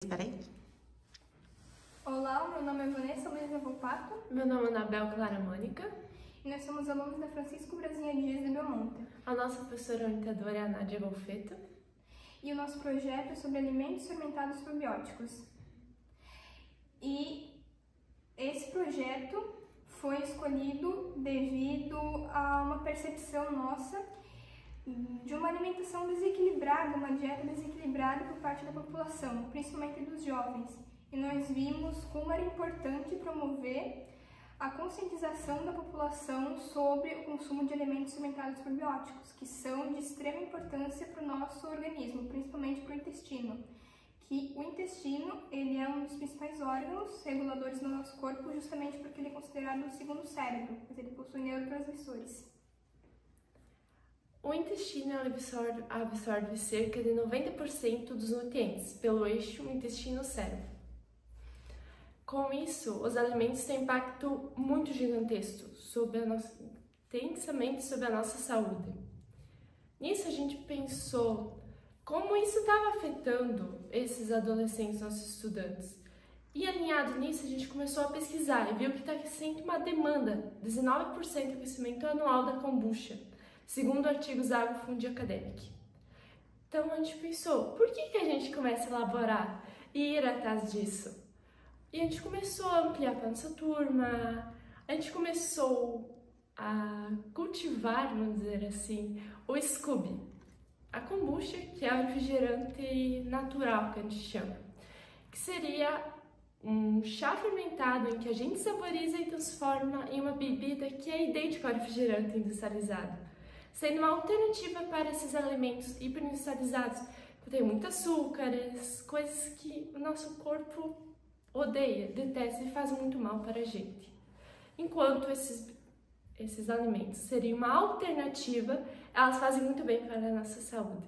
Espera aí. Olá, meu nome é Vanessa Luiza Volpato. Meu nome é Anabel Clara Mônica. E nós somos alunos da Francisco Brasinha Dias de Belmonte. A nossa professora orientadora é a Nádia Golfeto. E o nosso projeto é sobre alimentos fermentados probióticos. E esse projeto foi escolhido devido a uma percepção nossa de uma alimentação desequilibrada, uma dieta desequilibrada por parte da população, principalmente dos jovens. E nós vimos como era importante promover a conscientização da população sobre o consumo de alimentos fermentados probióticos, que são de extrema importância para o nosso organismo, principalmente para o intestino. Que o intestino ele é um dos principais órgãos reguladores do nosso corpo, justamente porque ele é considerado o segundo cérebro, pois ele possui neurotransmissores. O intestino absorve cerca de 90% dos nutrientes pelo eixo intestino-cérebro. Com isso, os alimentos têm impacto muito gigantesco intensamente sobre a nossa saúde. Nisso a gente pensou como isso estava afetando esses adolescentes, nossos estudantes. E alinhado nisso, a gente começou a pesquisar e viu que está sendo uma demanda, 19% do crescimento anual da kombucha, segundo artigos da Agrofood Academic. Então a gente pensou, por que a gente começa a elaborar e ir atrás disso? E a gente começou a ampliar para a nossa turma, a gente começou a cultivar, vamos dizer assim, o Scooby, a kombucha, que é o refrigerante natural que a gente chama, que seria um chá fermentado em que a gente saboriza e transforma em uma bebida que é idêntica ao refrigerante industrializado, sendo uma alternativa para esses alimentos hiperindustrializados, que tem muito açúcares, coisas que o nosso corpo odeia, detesta e faz muito mal para a gente. Enquanto esses alimentos seriam uma alternativa, elas fazem muito bem para a nossa saúde.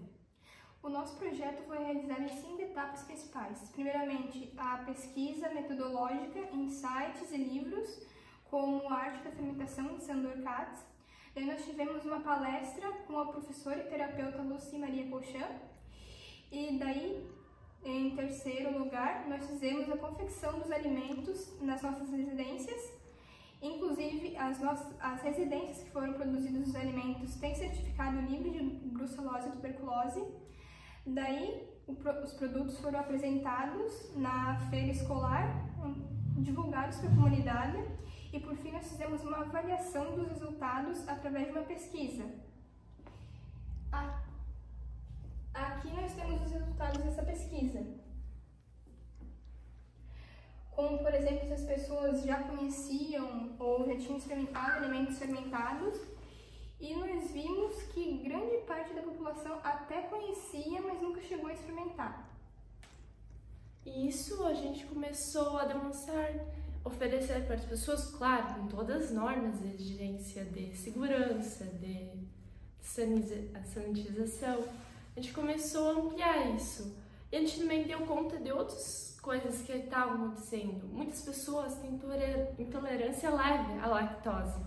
O nosso projeto foi realizado em 5 etapas principais. Primeiramente, a pesquisa metodológica em sites e livros, como a Arte da Fermentação de Sandor Katz. Daí nós tivemos uma palestra com a professora e terapeuta Lucy Maria Colchan. E daí, em terceiro lugar, nós fizemos a confecção dos alimentos nas nossas residências. Inclusive, as residências que foram produzidas dos alimentos têm certificado livre de brucelose e tuberculose. Daí, os produtos foram apresentados na feira escolar, divulgados para a comunidade. E, por fim, nós fizemos uma avaliação dos resultados através de uma pesquisa. Aqui nós temos os resultados dessa pesquisa. Como, por exemplo, se as pessoas já conheciam ou já tinham experimentado alimentos fermentados. E nós vimos que grande parte da população até conhecia, mas nunca chegou a experimentar. E isso a gente começou a demonstrar, oferecer para as pessoas, claro, com todas as normas de exigência de segurança, de sanitização. A gente começou a ampliar isso. E a gente também deu conta de outras coisas que estavam acontecendo. Muitas pessoas têm intolerância leve à lactose.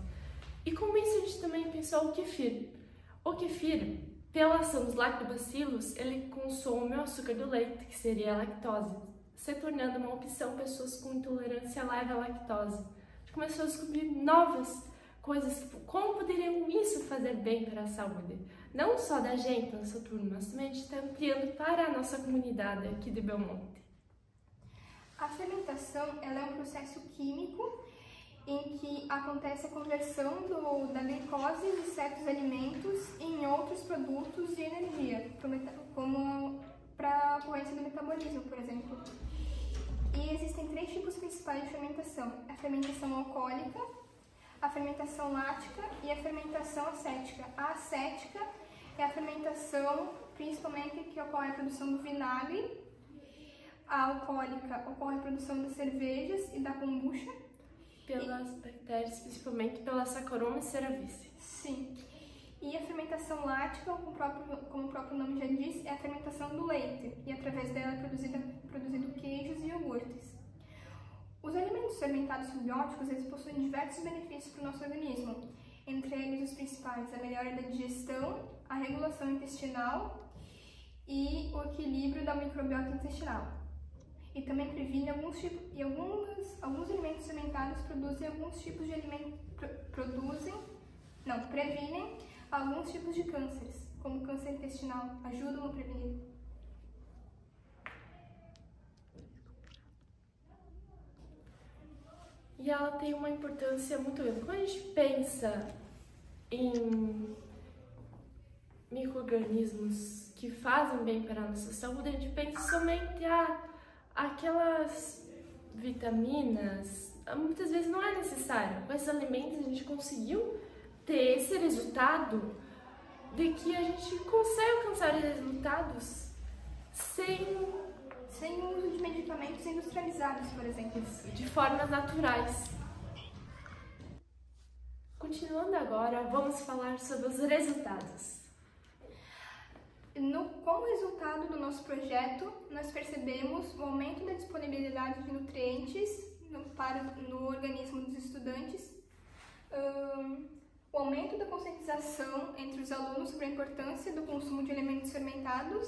E com isso a gente também pensou o kefir. O kefir, pela ação dos lactobacilos, ele consome o açúcar do leite, que seria a lactose, se tornando uma opção para pessoas com intolerância leve à lactose. A gente começou a descobrir novas coisas, como poderiam isso fazer bem para a saúde. Não só da gente, da nossa turma, mas também a gente está ampliando para a nossa comunidade aqui de Belmonte. A fermentação ela é um processo químico em que acontece a conversão da glicose de certos alimentos em outros produtos de energia, como para a ocorrência do metabolismo, por exemplo. E existem 3 tipos principais de fermentação: a fermentação alcoólica, a fermentação lática e a fermentação acética. A acética é a fermentação, principalmente, que ocorre a produção do vinagre. A alcoólica ocorre a produção das cervejas e da kombucha. Pelas bactérias, principalmente pela Saccharomyces cerevisiae. Sim. E a fermentação lática, como o próprio nome já diz, é a fermentação do leite. E através dela é produzido queijos e iogurtes. Os alimentos fermentados probióticos, eles possuem diversos benefícios para o nosso organismo. Entre eles, os principais: a melhora da digestão, a regulação intestinal e o equilíbrio da microbiota intestinal. também previne alguns alimentos fermentados produzem alguns tipos de previnem alguns tipos de cânceres, como câncer intestinal, ajudam a prevenir. E ela tem uma importância muito grande. Quando a gente pensa em micro-organismos que fazem bem para a nossa saúde, a gente pensa somente aquelas vitaminas. Muitas vezes não é necessário. Com esses alimentos a gente conseguiu ter esse resultado de que a gente consegue alcançar resultados sem o uso de medicamentos industrializados, por exemplo. De formas naturais. Continuando agora, vamos falar sobre os resultados. Como resultado do nosso projeto, nós percebemos o aumento da disponibilidade de nutrientes no organismo dos estudantes, o aumento da conscientização entre os alunos sobre a importância do consumo de alimentos fermentados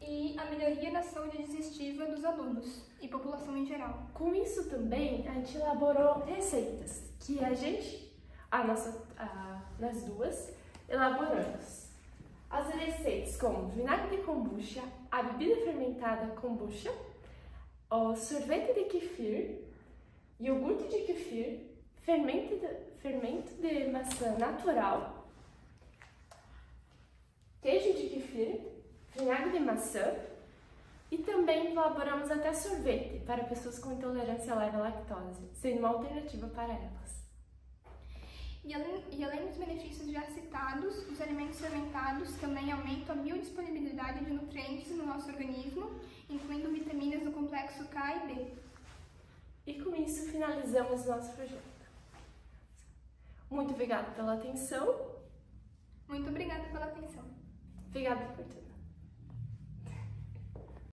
e a melhoria da saúde digestiva dos alunos e população em geral. Com isso também, a gente elaborou receitas que nós duas elaboramos. As receitas como vinagre de kombucha, a bebida fermentada kombucha, o sorvete de kefir, iogurte de kefir, fermento de maçã natural, queijo de kefir, vinagre de maçã e também elaboramos até sorvete para pessoas com intolerância leve à lactose, sendo uma alternativa para elas. E além dos benefícios já citados, os alimentos fermentados também aumentam a biodisponibilidade de nutrientes no nosso organismo, incluindo vitaminas do complexo K e B. E com isso finalizamos nosso projeto. Muito obrigada pela atenção. Muito obrigada pela atenção. Obrigada por tudo.